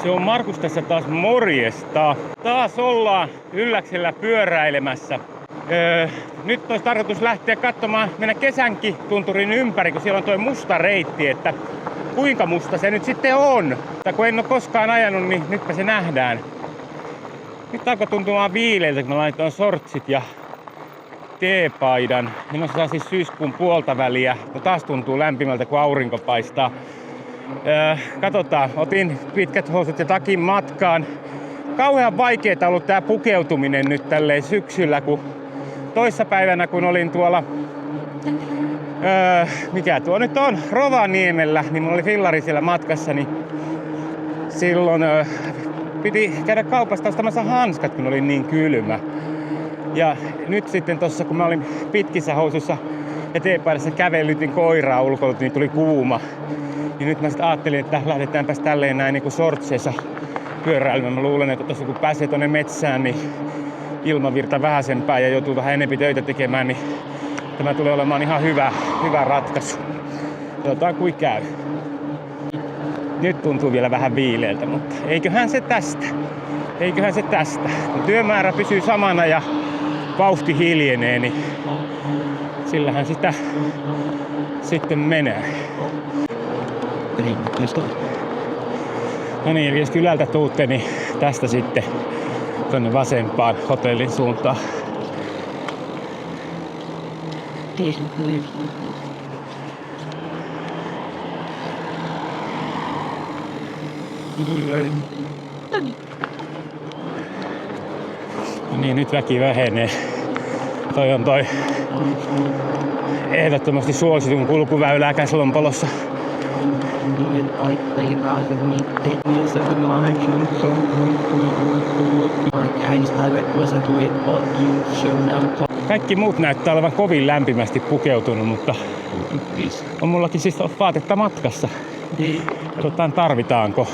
Se on Markus tässä taas, morjesta. Taas ollaan Ylläksellä pyöräilemässä. Nyt olisi tarkoitus lähteä katsomaan, mennä Kesänki-tunturin ympäri, kun siellä on toi musta reitti, että kuinka musta se nyt sitten on. Tai kun en ole koskaan ajanut, niin nytpä se nähdään. Nyt alkoi tuntumaan viileiltä, kun mä laitoin sortsit ja teepaidan. Minusta on siis syyskuun puolta väliä. No taas tuntuu lämpimältä, kun aurinko paistaa. Katsotaan, otin pitkät housut ja takin matkaan. Kauhean vaikeeta ollut tää pukeutuminen nyt tälleen syksyllä, kun toissapäivänä kun olin tuolla, mikä tuo nyt on, Rovaniemellä, niin mulla oli fillari siellä matkassa, niin silloin piti käydä kaupasta ostamassa hanskat, kun oli niin kylmä. Ja nyt sitten tossa, kun mä olin pitkissä housussa ja teepaidassa kävelytin koiraa ulkoilta, niin tuli kuuma. Niin nyt mä sitten ajattelin, että lähdetäänpäs tälleen näin niin kuin shortseissa pyöräilemään. Mä luulen, että tossa kun pääsee tonne metsään, niin ilmavirta vähäisempää ja joutuu vähän enempi töitä tekemään, niin tämä tulee olemaan ihan hyvä ratkaisu. Katsotaan kuin käy. Nyt tuntuu vielä vähän viileältä, mutta eiköhän se tästä. Kun työmäärä pysyy samana ja vauhti hiljenee, niin sillähän sitä sitten menee. No niin, eli jos kylältä tuutte, niin tästä sitten tonne vasempaan hotellin suuntaan. No niin, nyt väki vähenee. Toi on ehdottomasti suositun kulkuväylää Käslompolossa. Kaikki muut näyttää olevan kovin lämpimästi pukeutunut, mutta on mullakin siis vaatetta matkassa. Katsotaan tarvitaanko.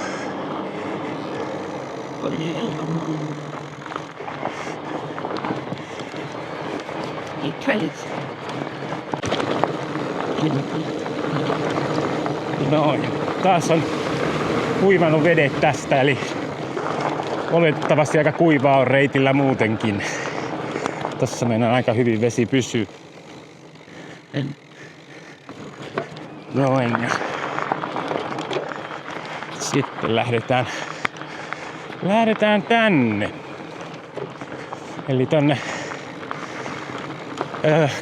Noin. Taas on kuivanut vedet tästä, eli oletettavasti aika kuivaa on reitillä muutenkin. Tossa meidän aika hyvin vesi pysyy. Noin. Sitten lähdetään tänne. Eli tonne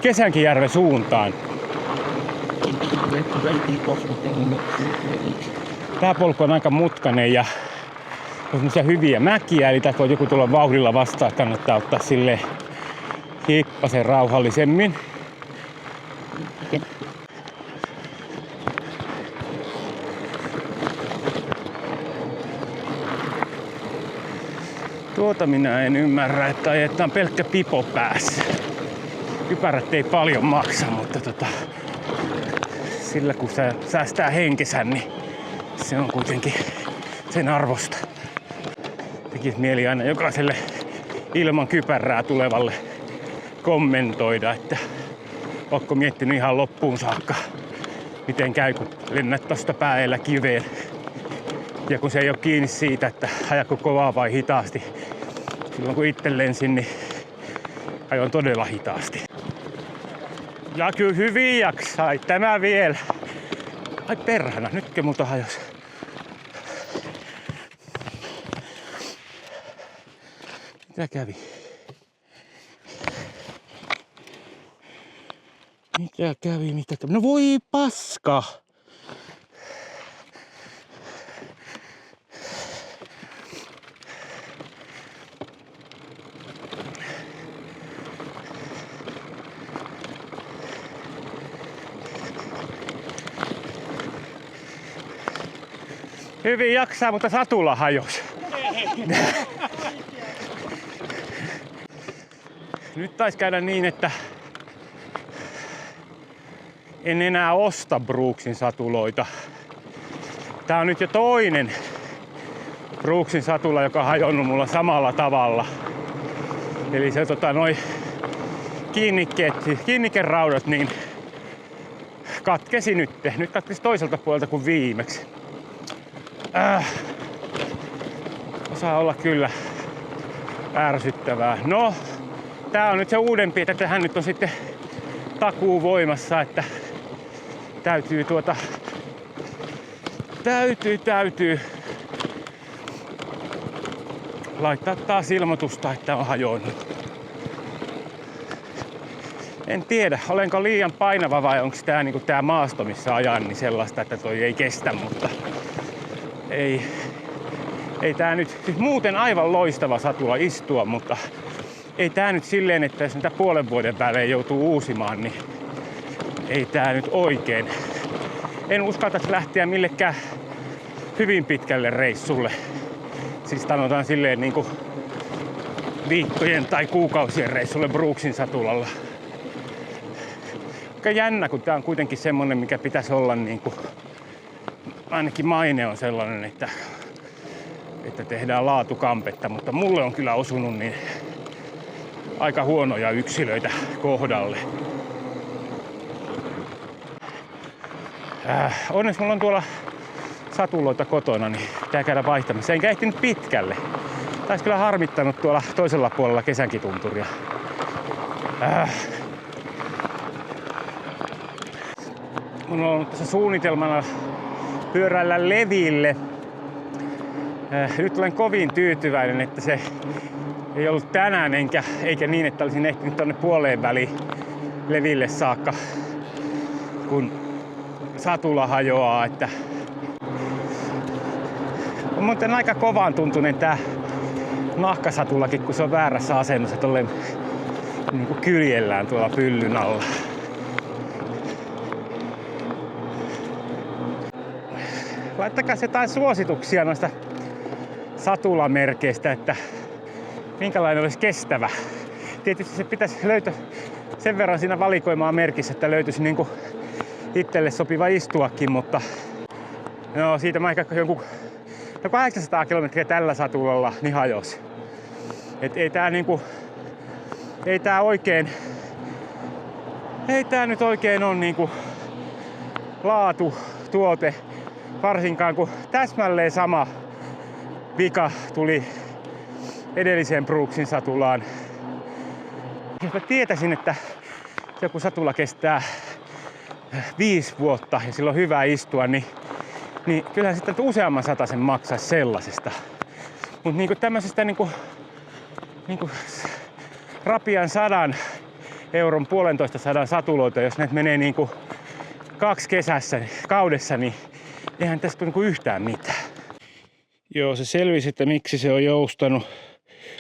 Kesänkijärven suuntaan. Tää polku on aika mutkainen ja on semmosia hyviä mäkiä, eli tästä voi joku tulla vauhdilla vastaan, kannattaa ottaa silleen hippasen rauhallisemmin. Tuota minä en ymmärrä, että ajetaan pelkkä pipo päässä. Kypärät ei paljon maksa, mutta sillä kun se säästää henkensä, niin se on kuitenkin sen arvosta. Tekis mieli aina jokaiselle ilman kypärää tulevalle kommentoida, että ootko miettinyt ihan loppuun saakka, miten käy, kun lennät tosta päällä kiveen. Ja kun se ei ole kiinni siitä, että ajatko kovaa vai hitaasti. Silloin kun itse lensin, niin ajoin todella hitaasti. Ja kyllä hyvin jaksai tämä vielä. Ai perhana, nytkö multa hajos? Mitä kävi? No voi paska! Hyvin jaksaa, mutta satula hajosi. Nyt taisi käydä niin, että en enää osta Brooksin satuloita. Tää on nyt jo toinen Brooksin satula, joka on hajonnut mulla samalla tavalla. Eli se noi kiinnikeraudat niin katkesi nyt. Nyt katkesi toiselta puolelta kuin viimeksi. osaa olla kyllä ärsyttävää. No, tää on nyt se uudempi, että tähän nyt on sitten takuu voimassa, että täytyy laittaa taas ilmoitusta, että on hajonnut. En tiedä, olenko liian painava vai onko tää niinku tää maasto, missä ajan, niin sellaista, että toi ei kestä, mutta ei tää nyt, siis muuten aivan loistava satula istua, mutta ei tää nyt silleen, että jos niitä puolen vuoden välein joutuu uusimaan, niin ei tää nyt oikein. En uskaltaisi lähteä millekään hyvin pitkälle reissulle. Siis sanotaan silleen niinku viikkojen tai kuukausien reissulle Brooksin satulalla. Aika jännä, kun tää on kuitenkin semmonen, mikä pitäisi olla niinku, ainakin maine on sellainen, että tehdään laatukampetta, mutta mulle on kyllä osunut niin aika huonoja yksilöitä kohdalle. Onneksi mulla on tuolla satuloita kotona, niin pitää käydä vaihtamassa. Enkä ehtinyt pitkälle. Taisi kyllä harmittanut tuolla toisella puolella kesäkitunturia. Mun on ollut tässä suunnitelmana pyöräillä leville. Nyt olen kovin tyytyväinen, että se ei ollut tänään eikä niin, että olisin ehtinyt tonne puoleen väliin leville saakka, kun satula hajoaa. Että on muuten aika kovan tuntunen tää nahkasatulakin, kun se on väärässä asennossa tolleen niin kuin kyljellään tuolla pyllyn alla. Laittakaa jotain suosituksia noista satulamerkeistä, että minkälainen olisi kestävä. Tietysti se pitäisi löytää sen verran siinä valikoimaan merkissä, että löytyisi niinku itselle sopiva istuakin, mutta no, siitä mä ehkä joku 800 kilometriä tällä satulalla niin hajosi. Et ei tää nyt oikein on niinku laatu, tuote, varsinkaan kun täsmälleen sama vika tuli edelliseen Brooksin satulaan. Jos mä tietäisin, että joku satula kestää 5 vuotta ja sillä on hyvä istua, niin kyllähän sitten useamman satasen maksaisi sellaisesta. Mut niinku tämmöisestä niinku rapian 100 euron 150 satuloita, jos ne menee niinku 2 kaudessa, niin eihän tästä niinku yhtään mitään. Joo, se selvisi, että miksi se on joustanut.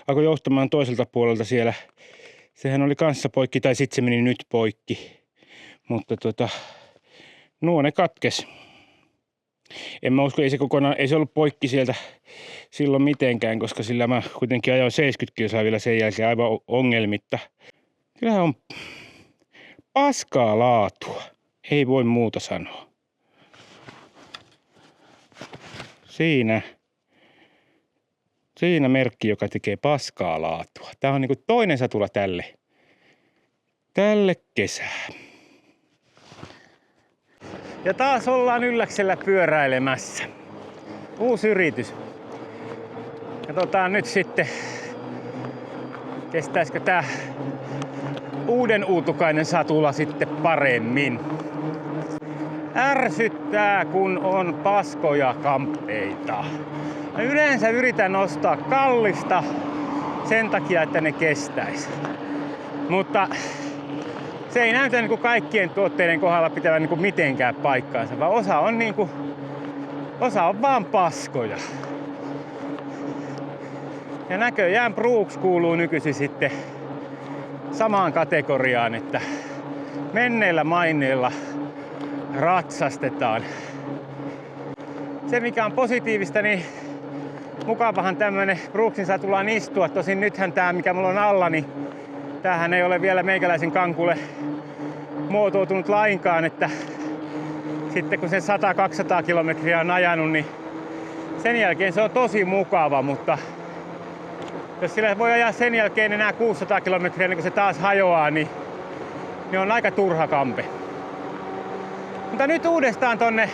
Alkoi joustamaan toiselta puolelta siellä. Sehän oli kanssa poikki, tai sitten se meni nyt poikki. Mutta nuone katkes. En mä usko, ei se ollut poikki sieltä silloin mitenkään, koska sillä mä kuitenkin ajoin 70 kilsaa vielä sen jälkeen aivan ongelmitta. Kyllähän on paskaa laatua. Ei voi muuta sanoa. Siinä merkki, joka tekee paskaa laatua. Tää on niinku toinen satula tälle kesään. Ja taas ollaan Ylläksellä pyöräilemässä. Uusi yritys. Katsotaan nyt sitten, kestäisikö tää uuden uutukainen satula sitten paremmin. Ärsyttää, kun on paskoja kamppeita. Mä yleensä yritän ostaa kallista sen takia, että ne kestäis. Mutta se ei näytä niinku kaikkien tuotteiden kohdalla pitävän niinku mitenkään paikkaansa, vaan osa on vaan paskoja. Ja näköjään Brooks kuuluu nykyisin sitten samaan kategoriaan, että menneillä maineilla ratsastetaan. Se mikä on positiivista, niin mukavahan tämmönen Brooksin satulaan istua. Tosin nythän tää mikä mulla on alla, niin tämähän ei ole vielä meikäläisen kankulle muotoutunut lainkaan, että sitten kun sen 100-200 kilometriä on ajanut, niin sen jälkeen se on tosi mukava, mutta jos sillä voi ajaa sen jälkeen enää 600 kilometriä, niin kun se taas hajoaa, niin on aika turha kampe. Mutta nyt uudestaan tonne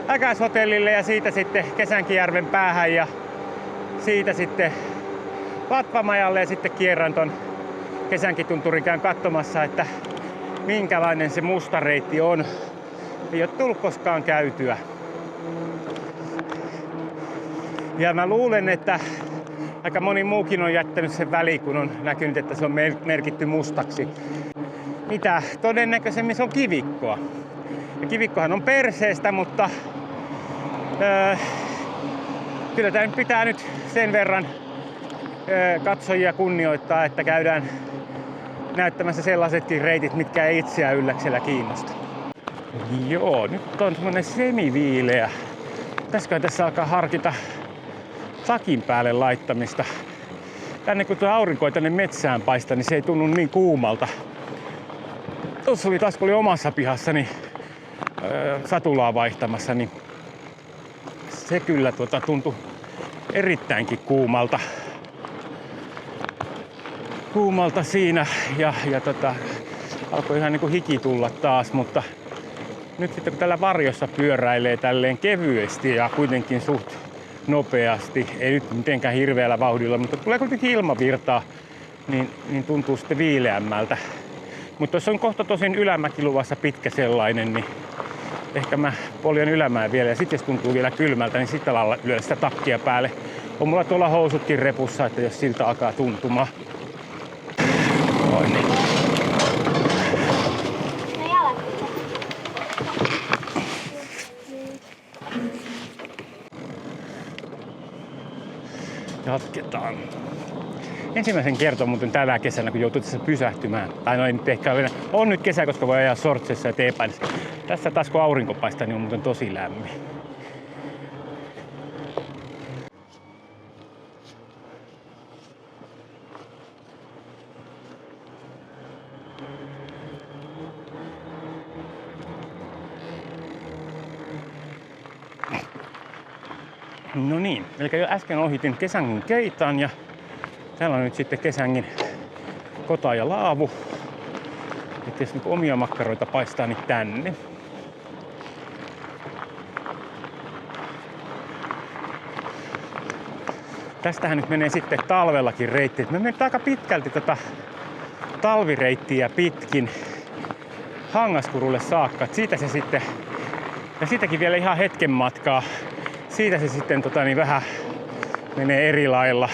Äkäshotellille ja siitä sitten Kesänkijärven päähän ja siitä sitten Latvamajalle ja sitten kierrän ton Kesänkitunturin, käyn katsomassa, että minkälainen se musta reitti on. Ei ole tullut koskaan käytyä. Ja mä luulen, että aika moni muukin on jättänyt sen väliin, kun on näkynyt, että se on merkitty mustaksi. Mitä todennäköisemmin se on kivikkoa. Ja kivikkohan on perseestä, mutta kyllä tämä pitää nyt sen verran katsojia kunnioittaa, että käydään näyttämässä sellaisetkin reitit, mitkä ei itseään ylläksellä kiinnosta. Joo, nyt on semmonen semiviileä. Pitäisikö tässä alkaa harkita takin päälle laittamista? Tänne kun tuo aurinko ei tänne metsään paista, niin se ei tunnu niin kuumalta. Tuossa oli taas, kun oli omassa pihassani satulaa vaihtamassa, niin se kyllä tuntui erittäinkin kuumalta. Kuumalta siinä ja alkoi ihan niinku hiki tulla taas, mutta nyt sitten kun tällä varjossa pyöräilee tälleen kevyesti ja kuitenkin suht nopeasti, ei nyt mitenkään hirveällä vauhdilla, mutta tulee kuitenkin ilmavirtaa, niin tuntuu sitten viileämmältä. Mutta jos on kohta tosin ylämäki luvassa pitkä sellainen, niin ehkä mä poljen ylämään vielä ja sitten jos tuntuu vielä kylmältä, niin sitten alalla lyödä sitä takkia päälle. On mulla tuolla housutkin repussa, että jos siltä alkaa tuntumaan. Noin niin. Jatketaan. Ensimmäisen kertaa muuten tänä kesänä, kun joutuu tässä pysähtymään. Tai no ei nyt ehkä ole. On nyt kesä, koska voi ajaa shortsissa ja teepainissa. Tässä taas kun aurinko paistaa, niin on muuten tosi lämmin. No niin, eli jo äsken ohitin Kesängin keitan ja täällä on nyt sitten Kesängin kota ja laavu. Että jos nyt omia makkaroita paistaa, niin tänne. Tästähän nyt menee sitten talvellakin reitti. Me mennään aika pitkälti tätä talvireittiä pitkin Hangaskurulle saakka. Siitä se sitten, ja siitäkin vielä ihan hetken matkaa. Siitä se sitten vähän menee eri lailla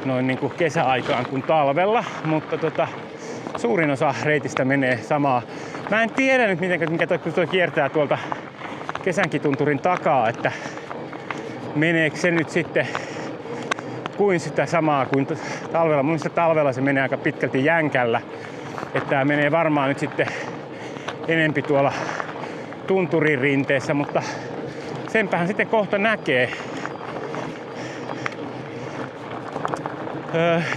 noin niin kuin kesäaikaan kuin talvella, mutta suurin osa reitistä menee samaa. Mä en tiedä nyt mikä tuo kiertää tuolta Kesänkitunturin takaa, että meneekö se nyt sitten kuin sitä samaa kuin talvella. Mun mielestä talvella se menee aika pitkälti jänkällä, että tää menee varmaan nyt sitten enempi tuolla tunturin rinteessä, mutta senpähän sitten kohta näkee.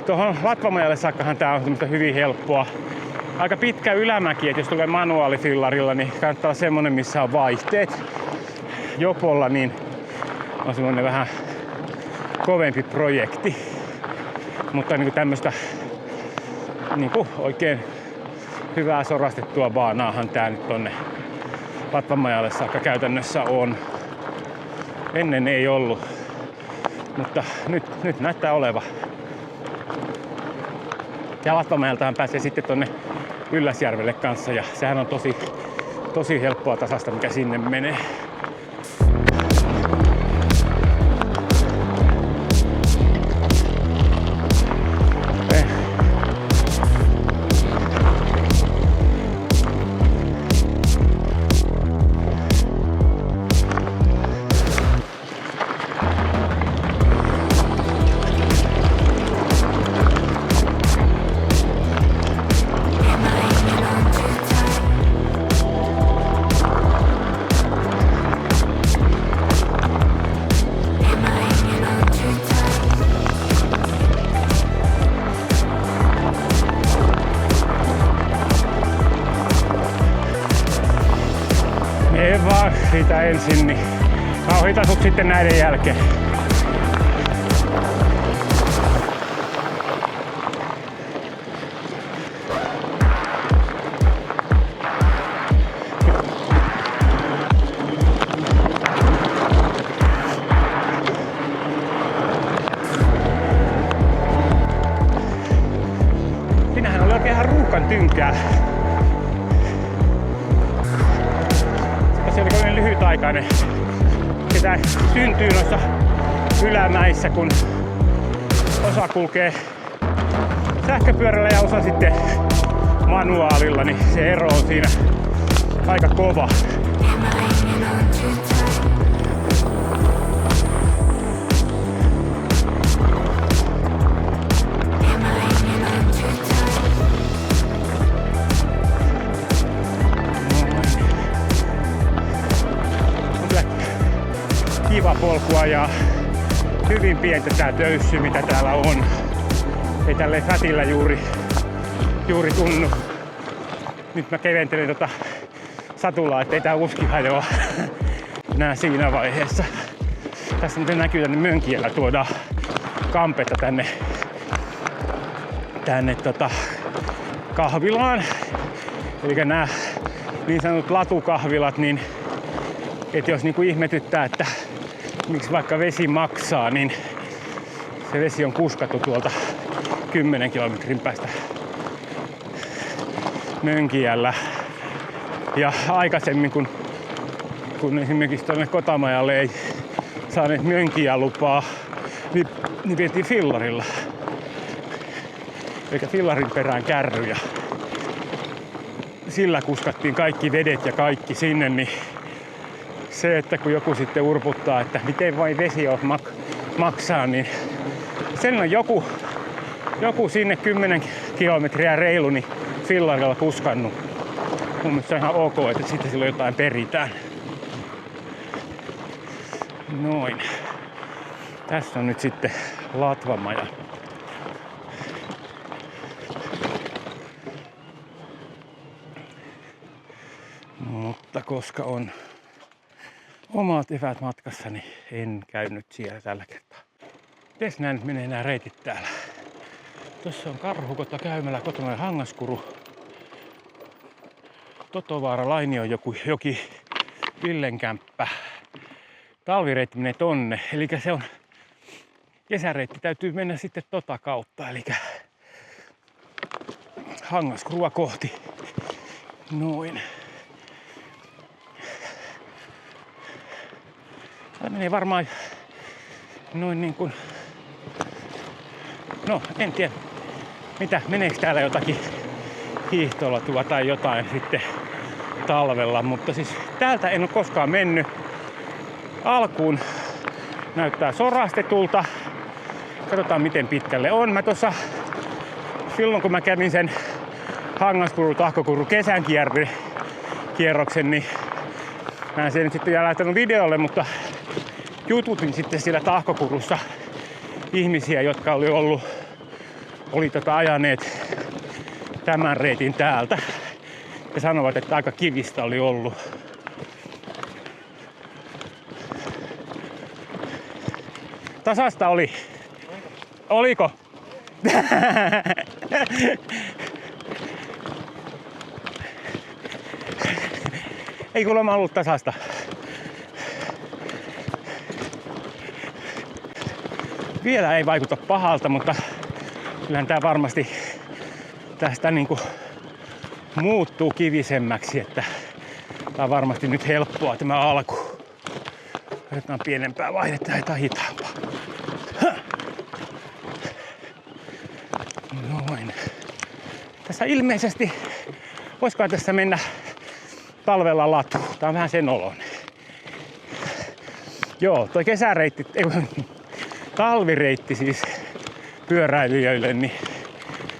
Tuohon Latvamajalle saakkahan tää on hyvin helppoa. Aika pitkä ylämäki, että jos tulee manuaalifillarilla, niin kannattaa olla semmonen, missä on vaihteet. Jopolla niin on semmonen vähän kovempi projekti. Mutta niin tämmöstä niin oikein hyvää sorastettua baanaahan tää nyt tonne Latvamajalle saakka käytännössä on. Ennen ei ollut, mutta nyt näyttää oleva. Ja Latvamajaltahan pääsee sitten tonne Ylläsjärvelle kanssa ja sehän on tosi helppoa tasasta, mikä sinne menee. Siitä ensin, niin mä ohitan sut sitten näiden jälkeen. ihan tynkää. Se oli kovin lyhytaikainen. Sitä syntyy noissa ylämäissä, kun osa kulkee sähköpyörällä ja osa sitten manuaalilla, niin se ero on siinä aika kova. Kiva polkua ja hyvin pientä tää töyssy, mitä täällä on. Ei tälleen fätillä juuri tunnu. Nyt mä keventelin satulaa, ettei tää uski hajoa nää siinä vaiheessa. Tässä muuten näkyy tänne Mönkiellä tuodaan kampetta tänne kahvilaan. Eli nää niin sanotut latukahvilat, niin että jos niinku ihmetyttää, että miksi vaikka vesi maksaa, niin se vesi on kuskattu tuolta 10 kilometrin päästä Mönkiällä. Ja aikaisemmin, kun esimerkiksi tuonne Kotamajalle ei saaneet Mönkiä lupaa, niin vietiin fillarilla. Eli fillarin perään kärryjä. Sillä kuskattiin kaikki vedet ja kaikki sinne, niin se, että kun joku sitten urputtaa, että miten vain vesi maksaa, niin sen on joku sinne 10 kilometriä reilu niin fillarilla kuskannut. Mun mielestä se on ihan ok, että sitten silloin jotain peritään. Noin. Tässä on nyt sitten latvamaja. Mutta koska on omat eväät matkassa, niin en käynyt siellä tällä kertaa. Mites nää nyt menee nää reitit täällä? Tuossa on Karhukotta käymällä, kotona Hangaskuru, Totovaara, Lainionjoki, Villenkämppä. Talvireitti menee tonne, eli se on kesäreitti, täytyy mennä sitten kautta, eli Hangaskurua kohti. Noin. Tää menee varmaan noin niin kuin, no en tiedä, meneekö täällä jotakin hiihtolatua tai jotain sitten talvella, mutta siis täältä en ole koskaan mennyt. Alkuun näyttää sorastetulta. Katsotaan miten pitkälle on. Mä tuossa silloin kun mä kävin sen Hangaskuru-Tahkokuru kesänkierroksen, niin mä en sen nyt sitten vielä laittanut videolle, mutta jututin sitten siellä Tahkokurussa ihmisiä, jotka oli ajaneet tämän reitin täältä. Ja sanovat, että aika kivistä oli ollut. Tasasta oli. Oliko? Ei kuulemma ollut tasasta. Vielä ei vaikuta pahalta, mutta kyllähän tää varmasti tästä niinku muuttuu kivisemmäksi, että tää on varmasti nyt helppoa tämä alku. Otetaan pienempää vaihdetta ja hitaampaa. Noin. Tässä ilmeisesti, voisikohan tässä mennä talvella latu. Tää on vähän sen olon. Joo, toi kesäreitti, talvireitti siis pyöräilijöille, niin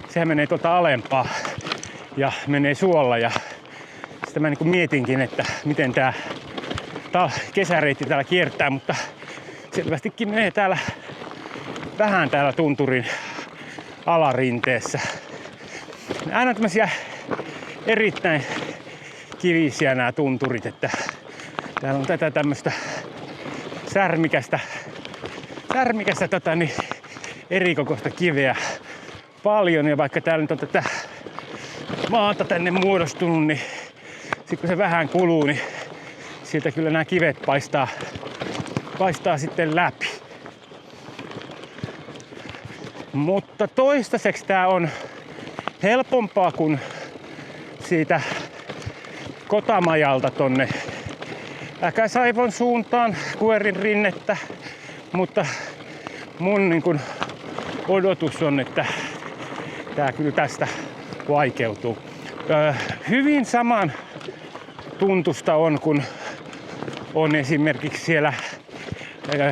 sehän menee tuolta alempaa ja menee suolla. Ja sitten mä niin mietinkin, että miten tää kesäreitti täällä kiertää, mutta selvästikin menee täällä vähän täällä tunturin alarinteessä. Aina on tämmöisiä erittäin kivisiä nämä tunturit, että täällä on tätä tämmöistä särmikästä erikokoista kiveä paljon, ja vaikka täällä nyt on tätä maata tänne muodostunut, niin sit kun se vähän kuluu, niin sieltä kyllä nämä kivet paistaa sitten läpi. Mutta toistaiseksi tää on helpompaa kuin siitä Kotamajalta tonne Äkäsaivon suuntaan Kuerin rinnettä, mutta mun niin kun odotus on, että tää kyllä tästä vaikeutuu. Hyvin saman tuntusta on, kun on esimerkiksi siellä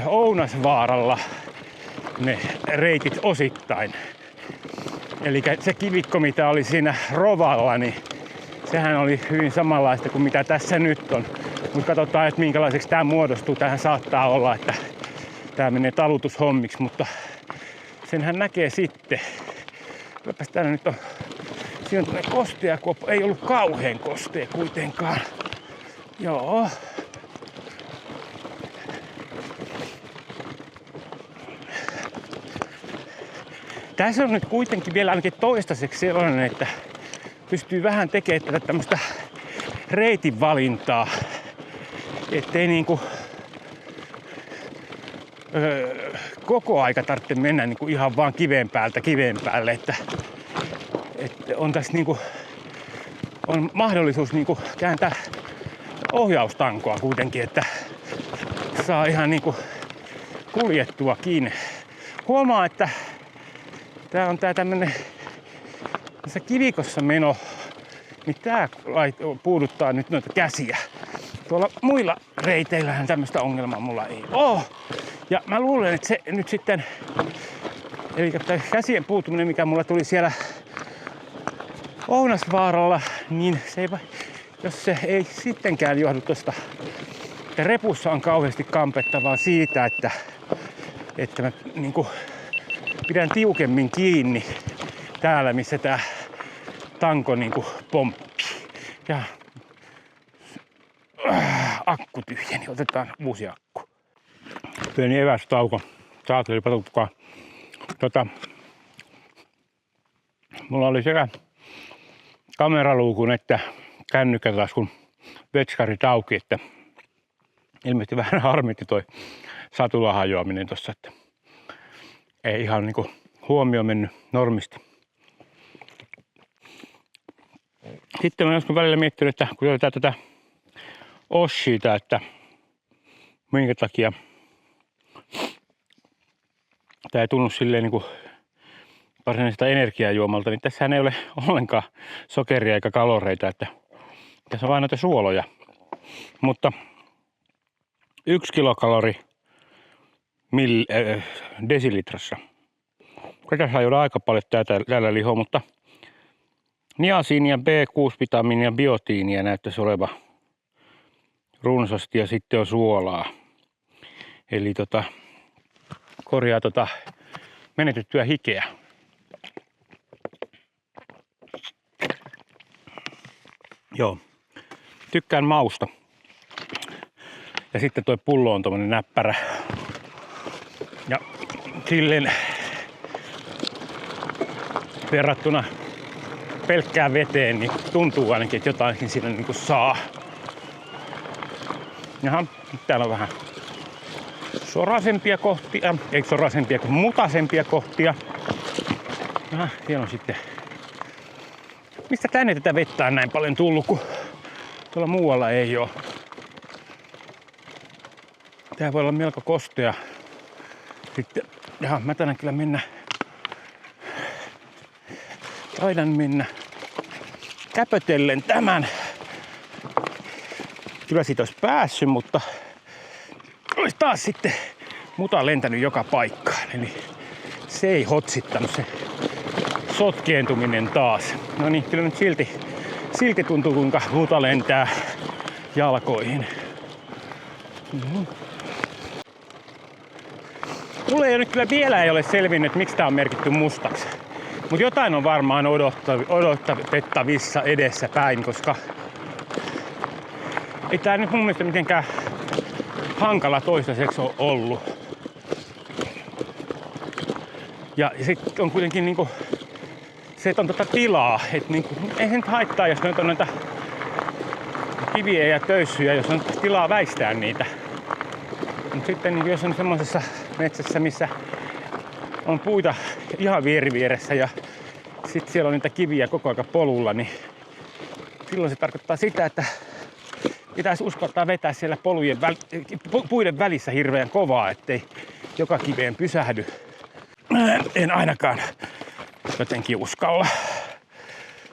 Ounasvaaralla ne reitit osittain. Eli se kivikko, mitä oli siinä Rovalla, niin sehän oli hyvin samanlaista kuin mitä tässä nyt on. Mutta katsotaan, että minkälaiseksi tämä muodostuu. Tähän saattaa olla, että tämä menee talutushommiksi, mutta senhän näkee sitten. Kylläpäs täällä nyt on, siinä on tuonne kostea, kun ei ollut kauhean kostea kuitenkaan. Joo. Tässä on nyt kuitenkin vielä ainakin toistaiseksi sellainen, että pystyy vähän tekemään tätä tämmöistä reitin valintaa, ettei niinku koko aika tarvitse mennä niinku ihan vaan kiven päältä kiven päälle, että on tässä niinku on mahdollisuus niinku kääntää ohjaustankoa kuitenkin, että saa ihan niinku kuljettua kiinni. Huomaa, että tää on tää tämmönen tässä kivikossa meno, niin tää puuduttaa nyt noita käsiä. Tuolla muilla reiteillähän tämmöistä ongelmaa mulla ei oo. Ja mä luulen, että se nyt sitten, eli käsien puutuminen, mikä mulla tuli siellä Ounasvaaralla, niin se ei, jos se ei sittenkään johdu tosta, että repussa on kauheasti kampettavaa siitä, että mä niinku pidän tiukemmin kiinni täällä, missä tää tanko niinku pomppii. Ja akku tyhjeni, otetaan uusi akku. Pieni evästauko. Saatelipa tukkaa. Mulla oli sekä kameraluukun että kännykkätaskun vetskarit auki, että ilmeisesti vähän harmitti toi satulan hajoaminen tossa, että ei ihan niinku huomio mennyt normisti. Sitten mä joskus välillä miettinyt, että kun löytää tätä Oshita, että minkä takia tää ei tunnu silleen niinku varsinaisesta energiajuomalta, niin tässähän ei ole ollenkaan sokeria eikä kaloreita, että tässä on vain näitä suoloja. Mutta 1 kilokalori desilitrassa. Tätä saa juoda aika paljon täällä lihoa, mutta niasiinia, B6-vitamiinia ja biotiinia näyttäisi oleva runsaasti ja sitten on suolaa. Eli korjaa menetettyä hikeä. Joo, tykkään mausta. Ja sitten toi pullo on tommonen näppärä. Ja silleen verrattuna pelkkään veteen, niin tuntuu ainakin, että jotakin siinä niinku saa. Jaha, nyt täällä on vähän soraisempia kohtia, ei soraisempia kuin mutaisempia kohtia. Jaha, siellä on sitten, mistä tänne tätä vettä on näin paljon tullut, kun tuolla muualla ei oo. Tää voi olla melko kostea. Sitten, jaha, mä taidan kyllä mennä. Taidan mennä käpötellen tämän. Kyllä siitä olisi päässyt, mutta olisi taas sitten muta lentänyt joka paikkaan. Eli se ei hotsittanut se sotkeentuminen taas. No niin, kyllä nyt silti tuntuu kuinka muta lentää jalkoihin. Mulle ei nyt kyllä vielä ei ole selvinnyt, että miksi tää on merkitty mustaksi. Mutta jotain on varmaan odotettavissa edessä päin, koska ei tää nyt mun mielestä mitenkään hankala toistaiseksi ole ollut. Ja sit on kuitenkin niinku se, että on tilaa, että niinku, ei se nyt haittaa, jos nyt on noita kiviä ja töyssyjä, jos on tilaa väistää niitä. Mutta sitten niin jos on semmoisessa metsässä, missä on puita ihan vieressä ja sitten siellä on niitä kiviä koko ajan polulla, niin silloin se tarkoittaa sitä, että pitäisi uskaltaa vetää siellä puiden välissä hirveän kovaa, ettei joka kiveen pysähdy. En ainakaan jotenkin uskalla.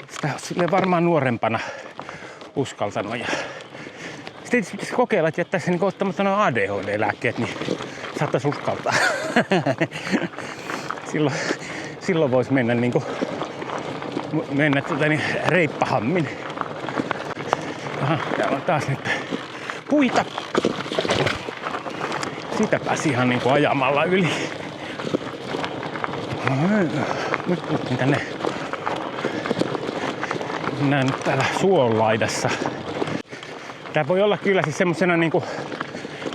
Sitä silleen varmaan nuorempana uskaltanut. Ja sitten pitäisi kokeilla, että jättäisi niin ottamassa ADHD-lääkkeet, niin saattaisi uskaltaa. silloin voisi mennä reippahammin. Aha, täällä on taas nyt puita. Siitä pääsi ihan ajamalla yli. Nyt tultiin tänne. Mennään nyt täällä suonlaidassa. Tää voi olla kyllä siis semmosena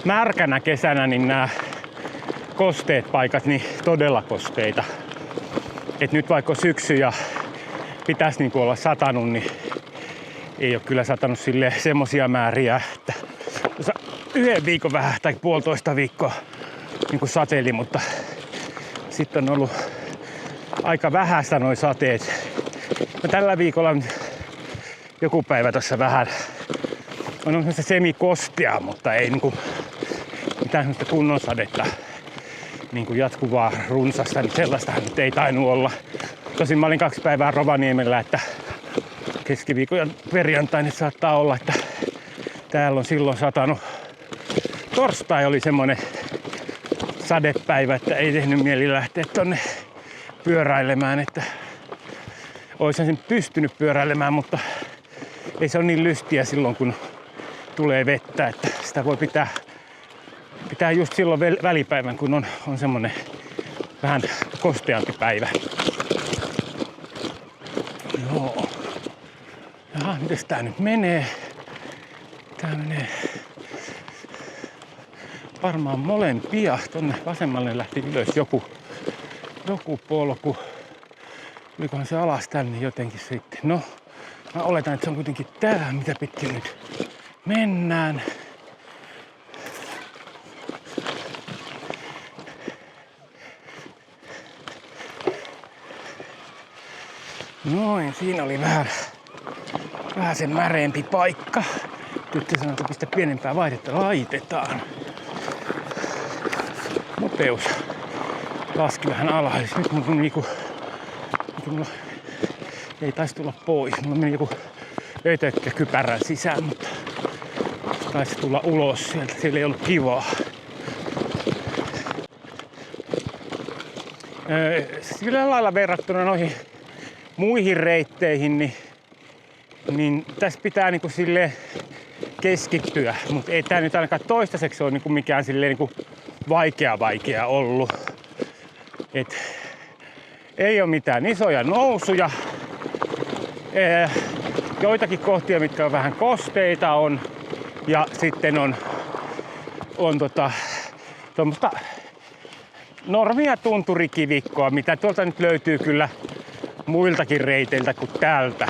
märkänä kesänä, niin nämä kosteet paikat niin todella kosteita. Et nyt vaikka syksy ja pitäisi olla satanut, niin ei ole kyllä satanut semmosia määriä, että yhden viikon vähän tai puolitoista viikkoa sateeli, mutta sitten on ollut aika vähäistä noi sateet. No, tällä viikolla joku päivä tuossa vähän on semmoista semikostia, mutta ei mitään semmoista kunnon sadetta, jatkuvaa runsasta, niin sellaistahan nyt ei tainnut olla. Tosin mä olin 2 päivää Rovaniemellä, että keskiviikon ja perjantaina saattaa olla, että täällä on silloin satanut. Torstai oli semmonen sadepäivä, että ei tehnyt mieli lähteä tonne pyöräilemään, että oisin sen pystynyt pyöräilemään, mutta ei se ole niin lystiä silloin, kun tulee vettä, että sitä voi pitää just silloin välipäivän, kun on semmonen vähän kosteampi päivä. Joo. Jaha, mites tää nyt menee? Tää menee varmaan molempia. Tonne vasemmalle lähti ylös joku polku. Olikohan se alas tänne jotenkin sitten? No, mä oletan, että se on kuitenkin tää, mitä pitkin nyt mennään. Noin, siinä oli vähän sen märeempi paikka. Tyttö sanoi, että pistä pienempää vaihdetta laitetaan. Nopeus laski vähän alas. Nyt mulla ei taisi tulla pois. Mulla meni joku ötökkä kypärän sisään, mutta taisi tulla ulos sieltä. Siellä ei ollut kivaa. Sillä lailla verrattuna noihin muihin reitteihin, niin tässä pitää silleen keskittyä, mutta ei tää nyt ainakaan toistaiseksi ole mikään silleen vaikea ollut. Ei ole mitään isoja nousuja. Joitakin kohtia, mitkä on vähän kosteita on, ja sitten on tuommoista normia tunturikivikkoa, mitä tuolta nyt löytyy kyllä muiltakin reiteiltä kuin täältä.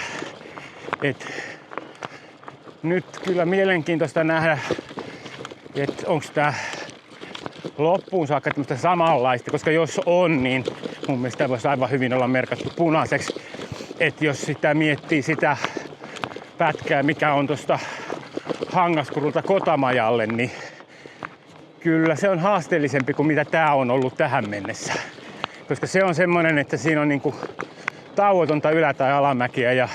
Nyt kyllä mielenkiintoista nähdä, että onko tää loppuun saakka tämmöistä samanlaista, koska jos on, niin mun mielestä tämä voisi aivan hyvin olla merkattu punaiseksi. Että jos sitä miettii sitä pätkää, mikä on tuosta Hangaskurulta Kotamajalle, niin kyllä se on haasteellisempi kuin mitä tää on ollut tähän mennessä. Koska se on semmonen, että siinä on tauotonta ylä- tai alamäkiä ja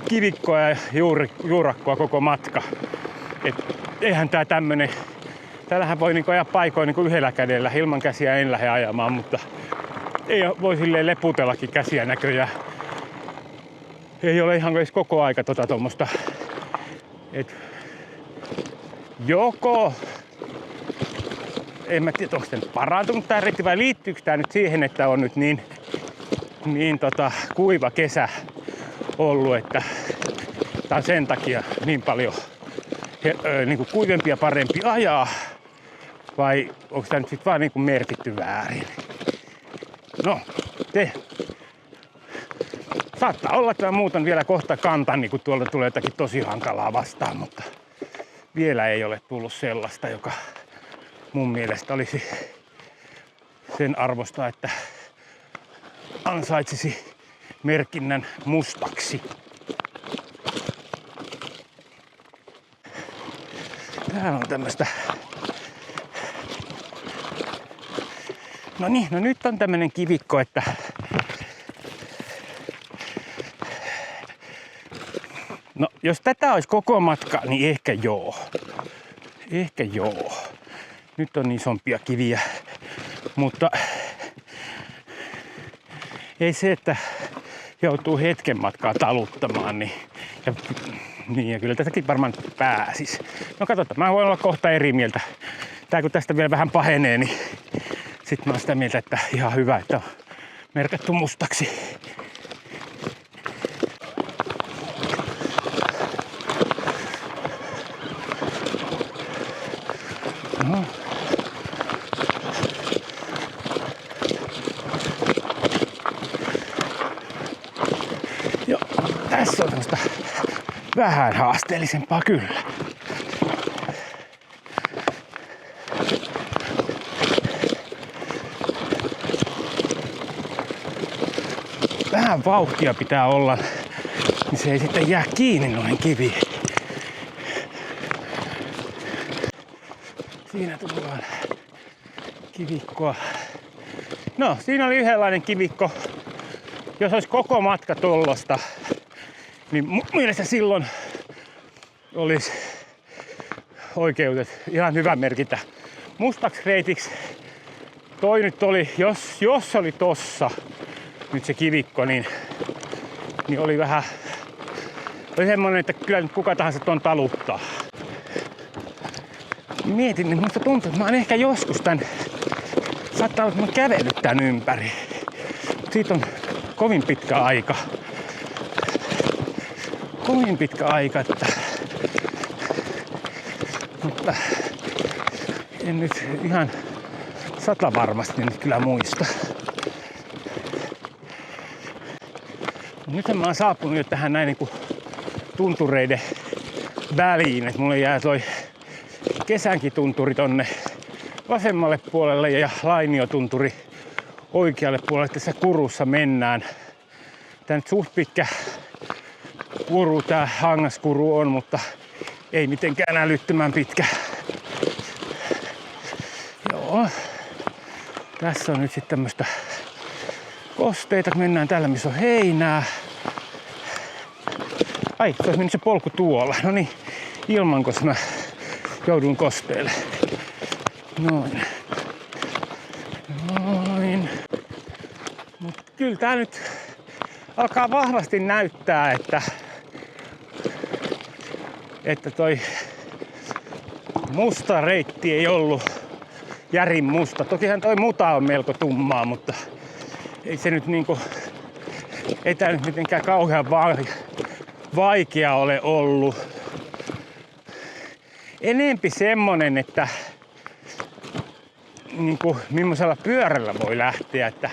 kivikkoa ja juurakkoa koko matka. Eihän tää tämmönen. Täällähän voi ajaa paikoin yhdellä kädellä. Ilman käsiä en lähde ajamaan, mutta ei voi silleen leputellakin käsiä näköjään. Ei ole ihan edes koko aika tommosta. Joko en mä tiedä, onko tämä nyt parantunut tää reitti vai liittyykö tää nyt siihen, että on nyt niin kuiva kesä ollut, että tää on sen takia niin paljon kuivempi ja parempi ajaa, vai onko tää nyt sit vaan merkitty väärin? No, saattaa olla, että mä muutan vielä kohta kantan, kun tuolta tulee jotakin tosi hankalaa vastaan, mutta vielä ei ole tullut sellaista, joka mun mielestä olisi sen arvosta, että ansaitsisi merkinnän mustaksi. Täällä on tämmöstä. No niin, no nyt on tämmönen kivikko, että no jos tätä olisi koko matka, niin ehkä joo. Ehkä joo. Nyt on isompia kiviä, mutta ei se, että joutuu hetken matkaa taluttamaan, niin ja kyllä tästäkin varmaan pääsis. No katsotaan, mä voin olla kohta eri mieltä. Tää kun tästä vielä vähän pahenee, niin sit mä oon sitä mieltä, että ihan hyvä, että on merkattu mustaksi. No. Joo, tässä on tämmöstä vähän haasteellisempaa kyllä. Vähän vauhtia pitää olla, niin se ei sitten jää kiinni noihin kiviin. Siinä tullaan kivikkoa. No, siinä oli yhdenlainen kivikko. Jos olisi koko matka tollosta, niin mun mielestä silloin olisi oikeutet ihan hyvä merkitä mustaksi reitiksi. Toi nyt oli, jos oli tossa nyt se kivikko, niin oli vähän semmonen, että kyllä nyt kuka tahansa ton taluttaa. Mietin, niin musta tuntuu, että mä oon ehkä joskus saattaa olla, että mä oon kävellyt tän ympäri. Siitä on kovin pitkä aika. Että mutta en nyt ihan 100 varmasti nyt kyllä muista. Nyt mä oon saapunut jo tähän näin niinku tuntureiden väliin, että mulle jää toi Kesänkin tunturi tonne vasemmalle puolelle ja Lainiotunturi oikealle puolelle. Tässä Kurussa mennään. Tää nyt suht pitkä kuru, tää Hangaskuru on, mutta ei mitenkään älyttömän pitkä. Joo. Tässä on nyt sitten tämmöstä kosteita, kun mennään täällä, missä on heinää. Ai, se olisi mennyt se polku tuolla. No niin, ilmankos mä joudun kosteelle. Noin. Mut kyllä tää nyt alkaa vahvasti näyttää, että toi musta reitti ei ollut järin musta. Tokihan toi muta on melko tummaa, mutta ei se nyt niinku, ei tää nyt mitenkään kauhean vaikea ole ollut. Enempi semmonen, että niinku millaisella pyörällä voi lähteä, että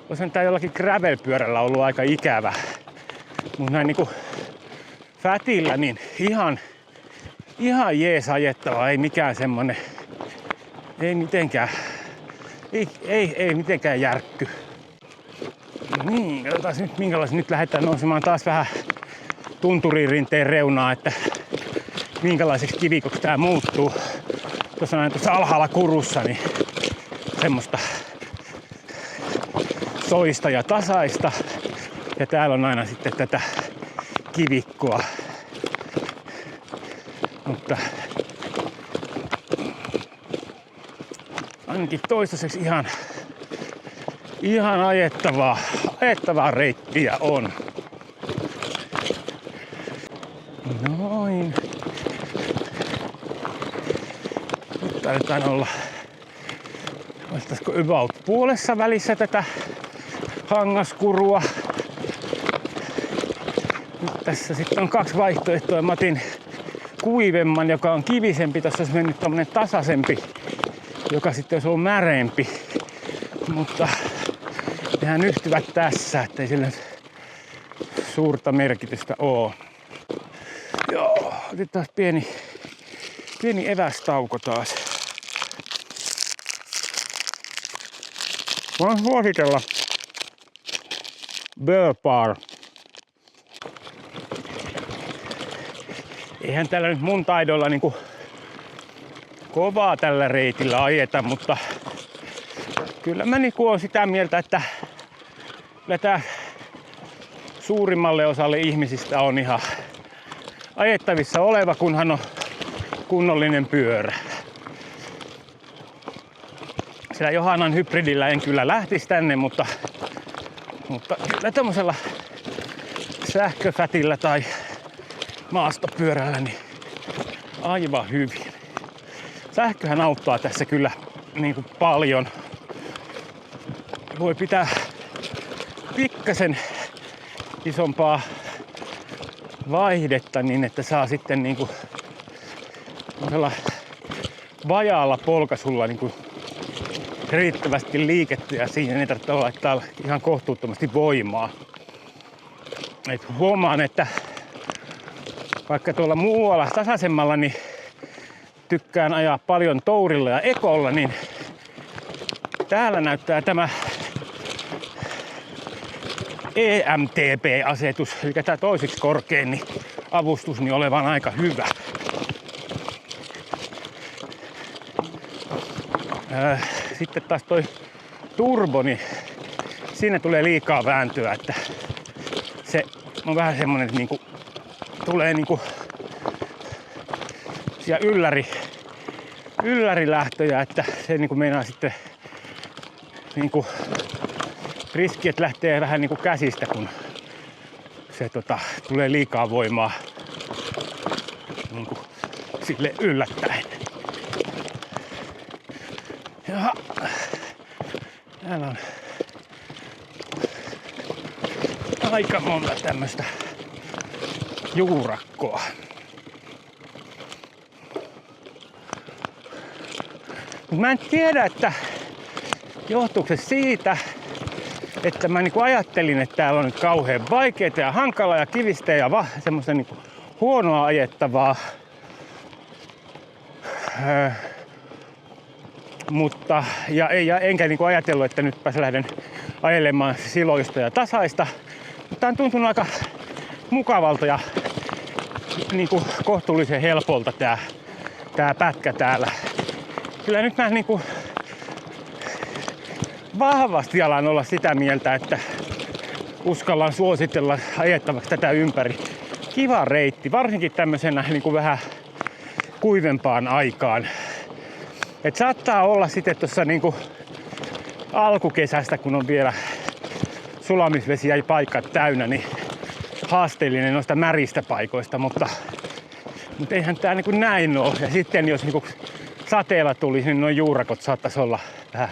olisi tää jollakin gravel-pyörällä ollut aika ikävä. Mut näin niinku fätillä niin ihan jees ajettava, ei mikään semmonen, ei mitenkään järkky. Niin, katsotaan nyt minkälaisen nyt lähdetään nousemaan taas vähän tunturirinteen reunaa, että minkälaiseksi kivikoksi tää muuttuu. Tuossa näin tuossa alhaalla Kurussa, niin semmoista soista ja tasaista. Ja täällä on aina sitten tätä kivikkoa. Mutta ainakin toistaiseksi ihan ajettavaa reittiä on. Noin. Nyt taidetaan olla, olisiko about puolessa välissä tätä Hangaskurua. Nyt tässä sitten on kaksi vaihtoehtoa. Mä otin kuivemman, joka on kivisempi. Tässä olisi mennyt tämmönen tasaisempi, joka sitten olisi ollut märeempi. Mutta nehän yhtyvät tässä, ettei sillä suurta merkitystä oo. Joo, otetaan pieni evästauko taas. Voin suositella Burr Bar. Eihän tällä nyt mun taidolla niinku kovaa tällä reitillä ajeta, mutta kyllä mä niinku oon sitä mieltä, että kyllä tää suurimmalle osalle ihmisistä on ihan ajettavissa oleva, kunhan on kunnollinen pyörä. Sillä Johannan hybridillä en kyllä lähtisi tänne, mutta kyllä tommosella sähköfätillä tai maastopyörällä niin aivan hyvin. Sähköhän auttaa tässä kyllä niin kuin paljon. Voi pitää pikkasen isompaa vaihdetta niin, että saa sitten niin kuin vajaalla polkaisulla niin kuin riittävästi liikettä ja siihen ei tarvitse laittaa ihan kohtuuttomasti voimaa. Et huomaan, että vaikka tuolla muualla tasaisemmalla niin tykkään ajaa paljon tourilla ja ekolla, niin täällä näyttää tämä EMTP-asetus, eli tämä toisiksi korkein niin avustus, niin olevan aika hyvä. Sitten taas toi turbo, niin siinä tulee liikaa vääntöä, että se on vähän semmonen, että niinku tulee niinku siellä yllärilähtöjä, että se niinku meinaa sitten niinku riski, lähtee vähän niinku käsistä, kun se tulee liikaa voimaa niinku sille yllättäen. Ja täällä on aika monta tämmöstä juurakkoa. Mä en tiedä, että johtuuko se siitä, että mä niinku ajattelin, että täällä on nyt kauhean vaikeaa ja hankalaa ja kivistä ja semmoista niinku huonoa ajettavaa. Mutta enkä niinku ajatellut, että nytpäs lähden ajelemaan siloista ja tasaista. Mutta on tuntunut aika mukavalta ja niinku kohtuullisen helpolta tää pätkä täällä. Kyllä nyt mä niinku vahvasti alan olla sitä mieltä, että uskallan suositella ajettavaksi tätä ympäri. Kiva reitti, varsinkin tämmöisenä niinku vähän kuivempaan aikaan. Et saattaa olla sitten tuossa niinku alkukesästä, kun on vielä sulamisvesiä ja paikat täynnä, niin haasteellinen noista märistä paikoista, mutta eihän tää niinku näin oo. Ja sitten jos niinku sateella tulisi, niin nuo juurakot saattaisi olla vähän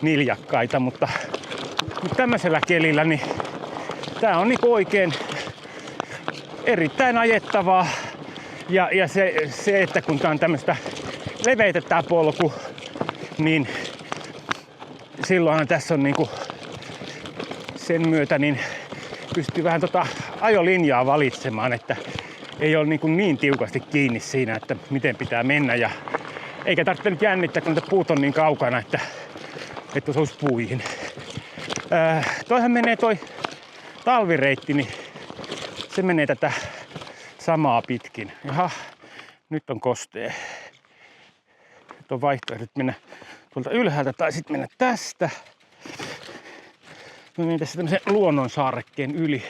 niljakkaita, mutta tämmöisellä kelillä niin tää on niinku oikein erittäin ajettavaa. Ja se, että kun tää on tämmöistä leveitä tää polku, niin silloinhan tässä on niinku sen myötä niin pystyy vähän ajolinjaa valitsemaan, että ei ole niin tiukasti kiinni siinä, että miten pitää mennä. Ja eikä tarvitse nyt jännittää, kun puut on niin kaukana, että se olisi puihin. Toihan menee toi talvireitti, niin se menee tätä samaa pitkin. Jaha, nyt on kostee. Nyt on vaihtoehdot mennä tuolta ylhäältä tai sitten mennä tästä. Mä menen tässä tämmöisen luonnonsaarekkeen yli.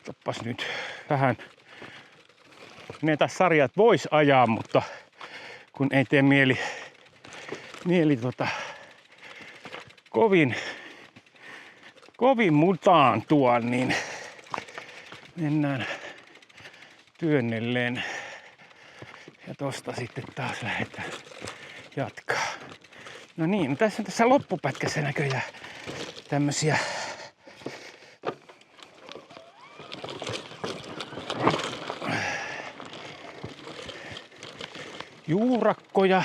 Toppas nyt vähän. Ne taas sarjat vois ajaa, mutta kun ei tee mieli kovin mutaantua, niin mennään työnnelleen. Ja tosta sitten taas lähdetään jatkaa. No niin, tässä loppupätkässä näköjään tämmösiä juurakkoja.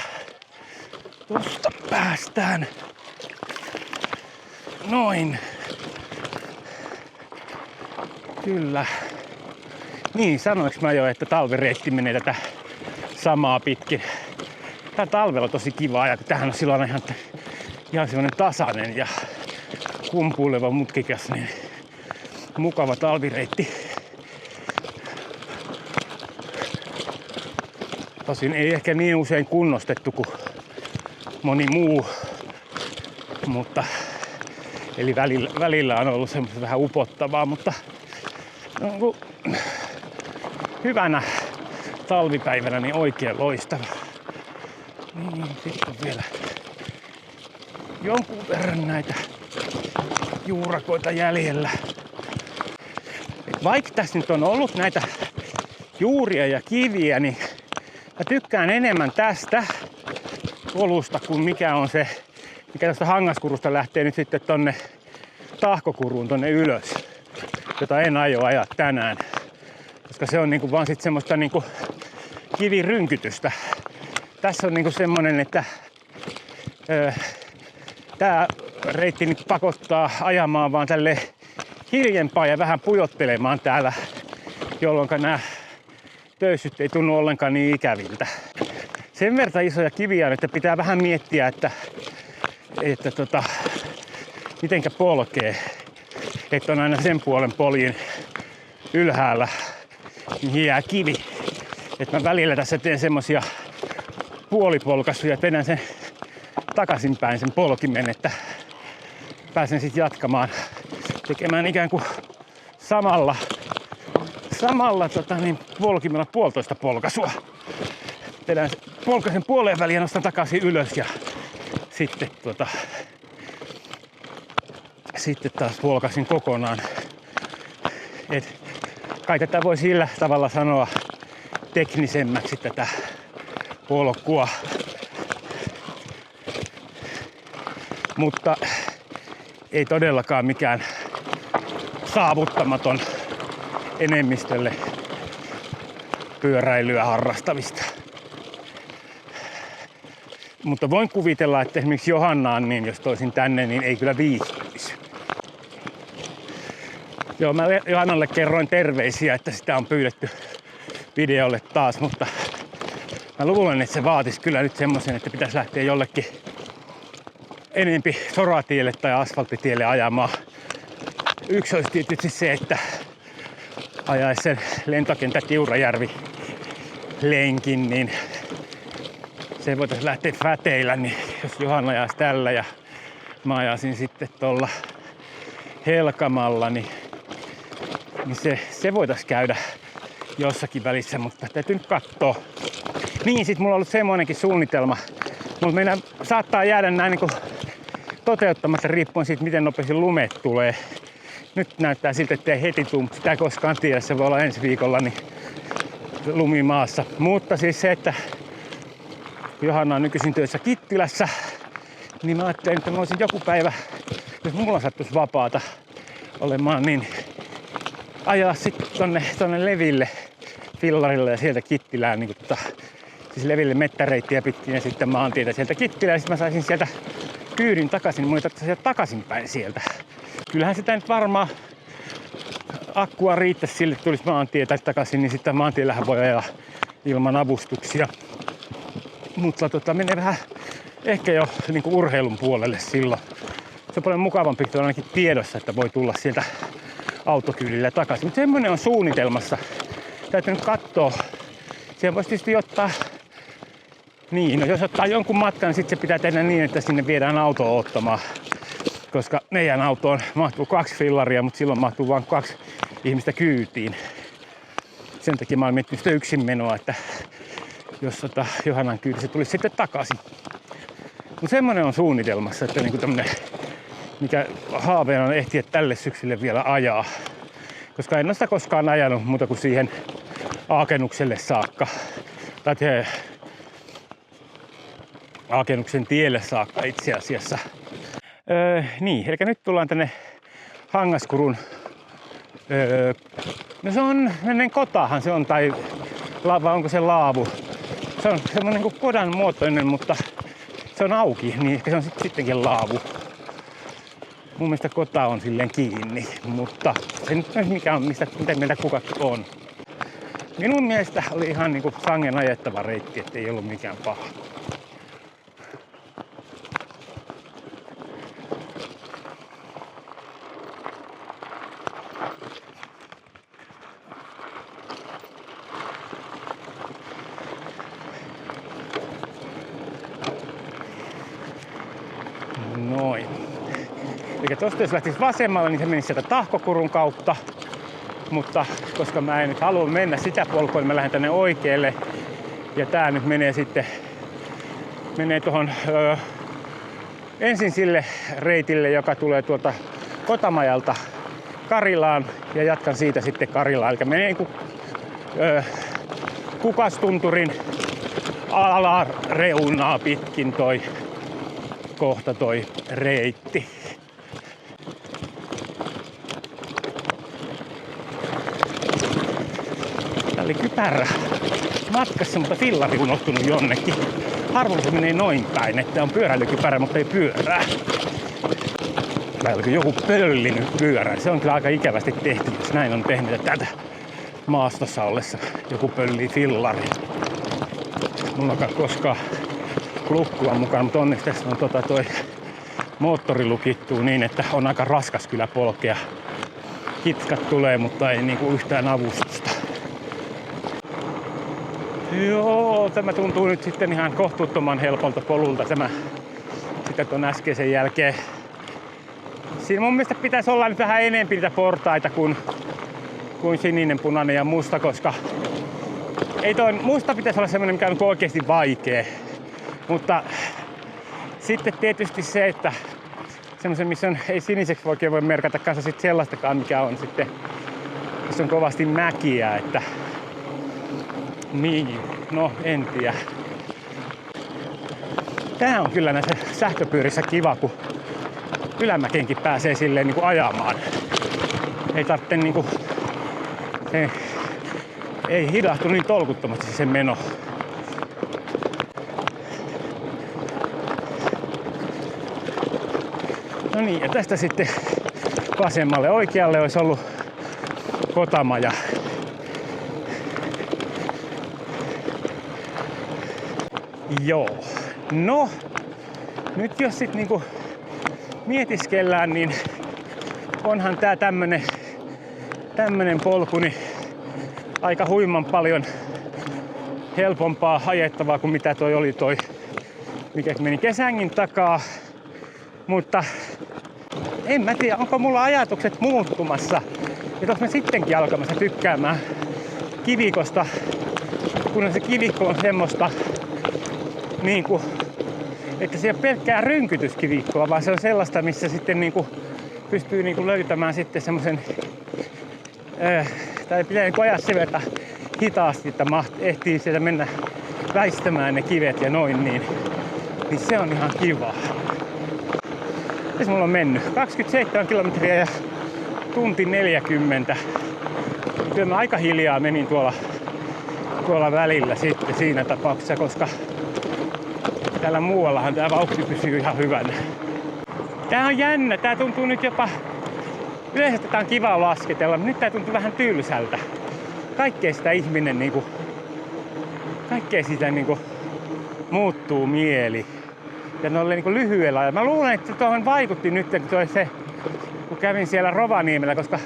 Tosta päästään noin. Kyllä. Niin, sanoinko mä jo, että talvireitti menee tätä samaa pitkin. Tää talvella on tosi kiva ja tämähän on silloin ihan semmonen tasainen ja kumpuileva mutkikas, niin mukava talvireitti. Tosin ei ehkä niin usein kunnostettu kuin moni muu, mutta eli välillä on ollut semmoista vähän upottavaa, mutta no, hyvänä talvipäivänä niin oikein loistava. Niin, sitten on vielä jonkun verran näitä juurakoita jäljellä. Vaikka tässä nyt on ollut näitä juuria ja kiviä, niin mä tykkään enemmän tästä polusta kuin mikä on se, mikä tästä Hangaskurusta lähtee nyt sitten tonne Tahkokuruun tonne ylös, jota en aio ajaa tänään, koska se on niinku vaan sit semmoista niinku kivirynkytystä. Tässä on niinku semmonen, että tää reitti nyt pakottaa ajamaan vaan tälle hiljempaa ja vähän pujottelemaan täällä, jolloin nämä töyssyt ei tunnu ollenkaan niin ikäviltä. Sen verran isoja kiviä, että pitää vähän miettiä, että mitenkä polkee. Että on aina sen puolen poljin ylhäällä niin jää kivi. Että mä välillä tässä teen semmosia puolipolkaisuja, että vedän sen takaisinpäin sen polkimen, että pääsen sitten jatkamaan tekemään ikään kuin samalla polkimella puolitoista polkaisua. Vedän polkaisen puoleen väliin ja nostan takaisin ylös ja sitten taas polkaisin kokonaan. Et kai tätä voi sillä tavalla sanoa teknisemmäksi tätä polkua. Mutta ei todellakaan mikään saavuttamaton enemmistölle pyöräilyä harrastavista. Mutta voin kuvitella, että esimerkiksi Johannaan, niin jos toisin tänne, niin ei kyllä viihtyisi. Joo, mä Johannalle kerroin terveisiä, että sitä on pyydetty videolle taas, mutta mä luulen, että se vaatisi kyllä nyt semmoisen, että pitäisi lähteä jollekin enempi soratielle tai asfalttitielle ajamaan. Yksi olisi tietysti se, että ajaisi sen lentokenttä Tiurajärvi lenkin, niin se voitaisiin lähteä fäteillä, niin jos Johanna ajaisi tällä ja mä ajasin sitten tuolla Helkamalla, niin se voitaisiin käydä jossakin välissä, mutta täytyy nyt katsoa. Niin, sit mulla on ollut semmoinenkin suunnitelma, mutta meidän saattaa jäädä näin niin kuin toteuttamatta riippuen siitä, miten nopeasti lumet tulee. Nyt näyttää siltä, ettei heti tule, mutta sitä ei koskaan tiedä, se voi olla ensi viikolla niin lumimaassa. Mutta siis se, että Johanna on nykyisin töissä Kittilässä, niin mä ajattelin, että mä voisin joku päivä, jos mulla sattuisi vapaata olemaan, niin ajaa sitten tonne Leville fillarille ja sieltä Kittilään, niin siis Leville mettäreittiä pitkin ja sitten maantietä sieltä Kittilään, ja sitten mä saisin sieltä kyydin takaisin, mun ei tarvitse sieltä takaisinpäin sieltä. Kyllähän sitä nyt varmaan akkua riittäisi sille, tulisi maantietä takaisin, niin sitten maantiellähän voi ajaa ilman avustuksia. Mutta menee vähän ehkä jo niin kuin urheilun puolelle silloin. Se on paljon mukavampi, että on ainakin tiedossa, että voi tulla sieltä autokyydillä takaisin. Mutta semmoinen on suunnitelmassa. Täytyy nyt katsoa. Siihen voisi tietysti ottaa, niin, no jos ottaa jonkun matkan, niin sitten se pitää tehdä niin, että sinne viedään autoa ottamaan. Koska meidän autoon mahtuu 2 fillaria, mutta silloin mahtuu vain 2 ihmistä kyytiin. Sen takia mä oon miettinyt sitä yksin menoa, että jos Johannan kyyti se tulisi sitten takaisin. Mutta semmonen on suunnitelmassa, että niinku tämmönen, mikä haaveena on ehtiä tälle syksylle vielä ajaa. Koska en ole sitä koskaan ajanut muuta kuin siihen Aakenukselle saakka. Tai Aakennuksen tielle saakka itse asiassa. Niin, eli nyt tullaan tänne Hangaskurun. No se on, ennen kotahan se on, tai vai onko se laavu? Se on semmoinen kuin kodan muotoinen, mutta se on auki, niin ehkä se on sittenkin laavu. Mun mielestä kota on silleen kiinni, mutta se nyt on mikä on, miten meitä kukakin on. Minun mielestä oli ihan niinku sangen ajettava reitti, ettei ollut mikään paha. Noin. Eli tosta jos lähtis vasemmalle, niin se menisi sieltä Tahkokurun kautta. Mutta koska mä en nyt halua mennä sitä polkua, niin mä lähden tänne oikealle. Ja tää nyt menee sitten tuohon ensin sille reitille, joka tulee tuolta Kotamajalta Karilaan ja jatkan siitä sitten Karilaan. Eli menee niin kuin Kukastunturin alareunaa pitkin toi reitti. Tää oli kypärä matkassa, mutta fillari unohtunut jonnekin. Harvoin se menee noin päin, että on pyöräilykypärä, mutta ei pyörää. Tai oliko joku pöllinyt pyörän. Se on kyllä aika ikävästi tehty, jos näin on tehnyt, että tätä maastossa ollessa joku pöllii fillari. Mulla onkaan koskaan lukkua mukana, mutta onneksi tässä on toi moottori lukittuu niin, että on aika raskas kyllä polkea. Kitkat tulee, mutta ei niinku yhtään avustusta. Joo, tämä tuntuu nyt sitten ihan kohtuuttoman helpolta polulta tämä sitten ton äskeisen jälkeen. Siinä mun mielestä pitäisi olla nyt vähän enemmän niitä portaita kuin sininen, punainen ja musta, koska ei toi musta pitäisi olla semmoinen, mikä on oikeasti vaikea. Mutta sitten tietysti se, että semmoisen, missä on, ei siniseksi oikein voi merkata kanssa sit sellaistakaan, mikä on sitten, missä on kovasti mäkiä, että niin, no en tiedä. Tää on kyllä näissä sähköpyörissä kiva, kun ylämäkeenkin pääsee silleen niinku ajamaan. Ei tarvitse niinku, ei hidahtu niin tolkuttomasti se meno. No niin, ja tästä sitten vasemmalle oikealle olisi ollut Kotamaja. Joo. No, nyt jos sit niinku mietiskellään, niin onhan tää tämmönen polku niin aika huiman paljon helpompaa ajettavaa kuin mitä toi oli mikä meni Kesängin takaa. Mutta en mä tiedä, onko mulla ajatukset muuttumassa. Ja tos mä sittenkin alkamassa tykkäämään kivikosta, kun se kivikko on semmoista niinku, että se ei ole pelkkää rynkytyskivikkoa, vaan se on sellaista, missä sitten niinku pystyy niinku löytämään sitten semmosen, tai pitää niinku ajaa sen verran hitaasti, että ehtii sieltä mennä väistämään ne kivet ja noin, niin se on ihan kivaa. Tässä mulla on mennyt 27 kilometriä ja tunti 40. Kyllä mä aika hiljaa menin tuolla välillä sitten siinä tapauksessa, koska täällä muuallahan tää vauhti pysyy ihan hyvänä. Tää on jännä, tää tuntuu nyt jopa, yleensä tää on kiva lasketella, mutta nyt tää tuntuu vähän tylsältä. Kaikkea sitä ihminen niinku, kaikkea sitä niinku muuttuu mieli. Ja noille niinku lyhyellä ajalla. Mä luulen, että tuohon vaikutti nyt, kun kävin siellä Rovaniemellä, koska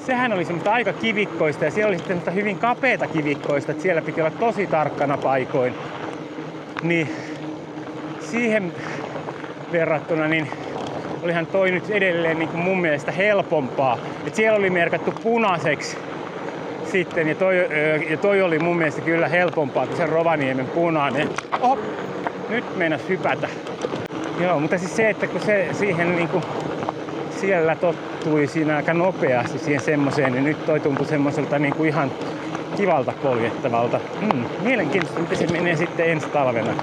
sehän oli semmoista aika kivikkoista ja siellä oli sitten semmoista hyvin kapeata kivikkoista, että siellä piti olla tosi tarkkana paikoin. Niin siihen verrattuna niin olihan toi nyt edelleen niin kuin mun mielestä helpompaa. Et siellä oli merkattu punaiseksi sitten ja toi oli mun mielestä kyllä helpompaa kuin se Rovaniemen punainen. Oho, nyt meinas hypätä. Joo, mutta siis se, että kun se siihen niinku siellä tottui siinä aika nopeasti siihen semmoseen, niin nyt toi tuntui semmoiselta niinku ihan kivalta poljettavalta. Mielenkiintoista, miten se menee sitten ensi talvena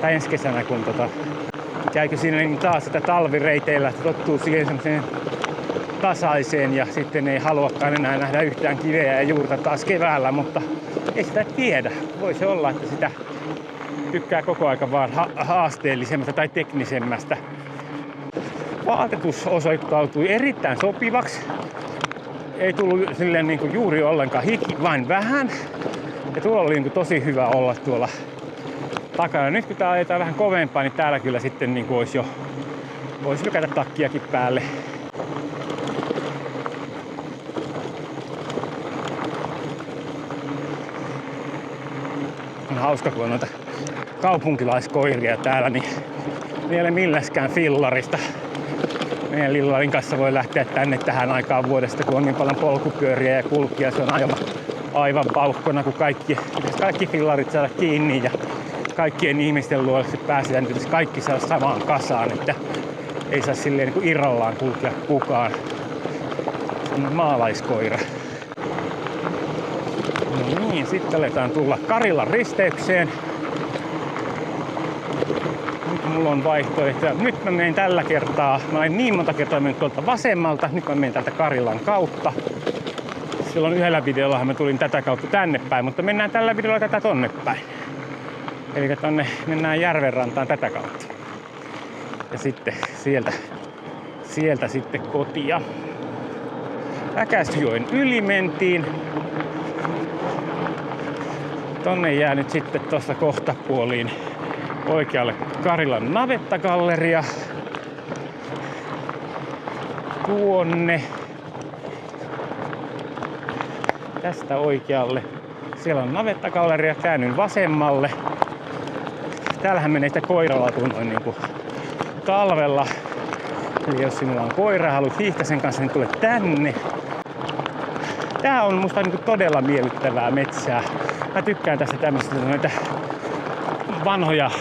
tai ensi kesänä, kun käykö siinä niin taas sitä talvireiteillä, että tottuu siihen semmoiseen tasaiseen ja sitten ei haluakaan enää nähdä yhtään kiveä ja juurta taas keväällä, mutta ei sitä tiedä. Voi se olla, että sitä tykkää koko aika vaan haasteellisemmasta tai teknisemmästä. Vaatetus osoittautui erittäin sopivaksi. Ei tullut silleen niin kuin juuri ollenkaan hiki, vain vähän. Ja tuolla oli niin kuin tosi hyvä olla tuolla takana. Nyt kun tää ajetaan vähän kovempaa, niin täällä kyllä sitten niin kuin voisi lykätä takkiakin päälle. On hauska, kun on noita kaupunkilaiskoiria täällä, niin vielä milläskään fillarista. Meidän Lillarin kanssa voi lähteä tänne tähän aikaan vuodesta, kun on niin paljon polkupyöriä ja kulkia. Se on aivan paukkona, kun kaikki fillarit saada kiinni ja kaikkien ihmisten luo pääsee nyt kaikki saa samaan kasaan, että ei saa silleen niin kuin irrallaan kulkea kukaan. Se on maalaiskoira. No niin, sitten aletaan tulla Karilan risteykseen. Nyt mulla on vaihtoehtoja. Nyt mä menen tällä kertaa, mä en niin monta kertaa mennyt tuolta vasemmalta, nyt mä menen täältä Karilan kautta. Silloin yhdellä videolla mä tulin tätä kautta tänne päin, mutta mennään tällä videolla tätä tonne päin. Eli tonne mennään järvenrantaan tätä kautta. Ja sitten sieltä sitten kotia. Äkäsjoen yli mentiin. Tonne jää nyt sitten tuosta kohtapuoliin oikealle Karilan navettagalleria. Tuonne. Tästä oikealle. Siellä on navettagalleria. Käännyn vasemmalle. Täällähän menee sitä koiralatua noin niinku talvella. Eli jos sinulla on koira ja haluat hiihtää sen kanssa, niin tule tänne. Tää on musta niinku todella miellyttävää metsää. Mä tykkään tästä tämmöistä noita vanhoja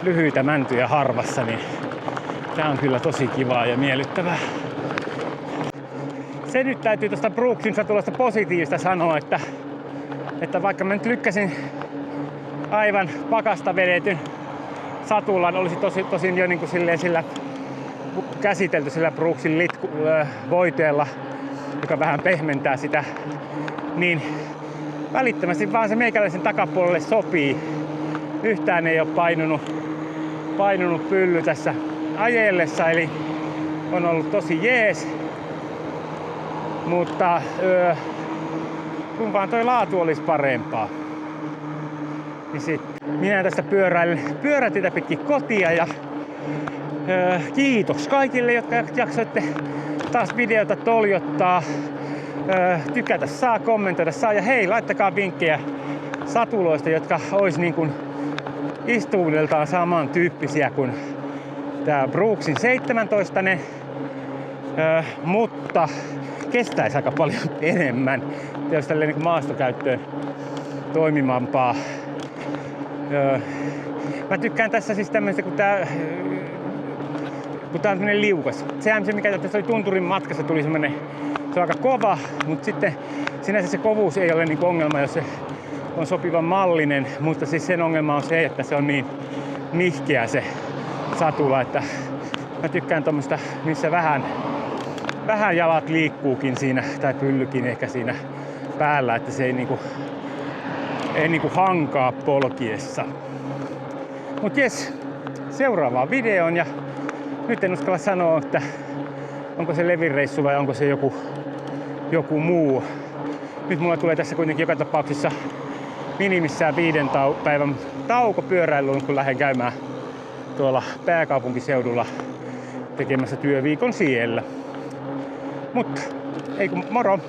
lyhyitä mäntyjä harvassa, niin tää on kyllä tosi kivaa ja miellyttävää. Se nyt täytyy tuosta Brooksin satulasta positiivista sanoa, että vaikka mä nyt lykkäsin aivan pakasta vedetyn satulan, olisi tosin jo niin kuin sillä käsitelty sillä Brooksin voiteella, joka vähän pehmentää sitä, niin välittömästi vaan se meikäläisen takapuolelle sopii. Yhtään ei ole painunut pylly tässä ajellessa, eli on ollut tosi jees. Mutta kun vaan toi laatu olisi parempaa, niin sitten minä tästä pyörätietä pitkin kotia ja kiitos kaikille, jotka jaksoitte taas videota toljottaa. Tykätä saa, kommentoida saa ja hei, laittakaa vinkkejä satuloista, jotka olisi niin kuin istuvuudeltaan samantyyppisiä kuin tää Brooksin 17, mutta kestäisi aika paljon enemmän. Jos tälleen niin maastokäyttöön toimimampaa. Mä tykkään tässä siis tämmöistä, kun tää on tämmönen liukas. Sehän se, mikä tässä oli tunturin matkassa, tuli semmonen, se on aika kova, mutta sitten sinänsä se kovuus ei ole niin ongelma, jos se on sopivan mallinen, mutta siis sen ongelma on se, että se on niin nihkeä se satula, että mä tykkään tommoista, missä vähän jalat liikkuukin siinä, tai pyllykin ehkä siinä päällä, että se ei niinku hankaa polkiessa. Mut jes, seuraavaan videoon ja nyt en uskalla sanoa, että onko se levireissu vai onko se joku muu. Nyt mulla tulee tässä kuitenkin joka tapauksessa minimissään 5 päivän tauko pyöräilyyn, kun lähden käymään tuolla pääkaupunkiseudulla tekemässä työviikon siellä. Mutta ei kun moro!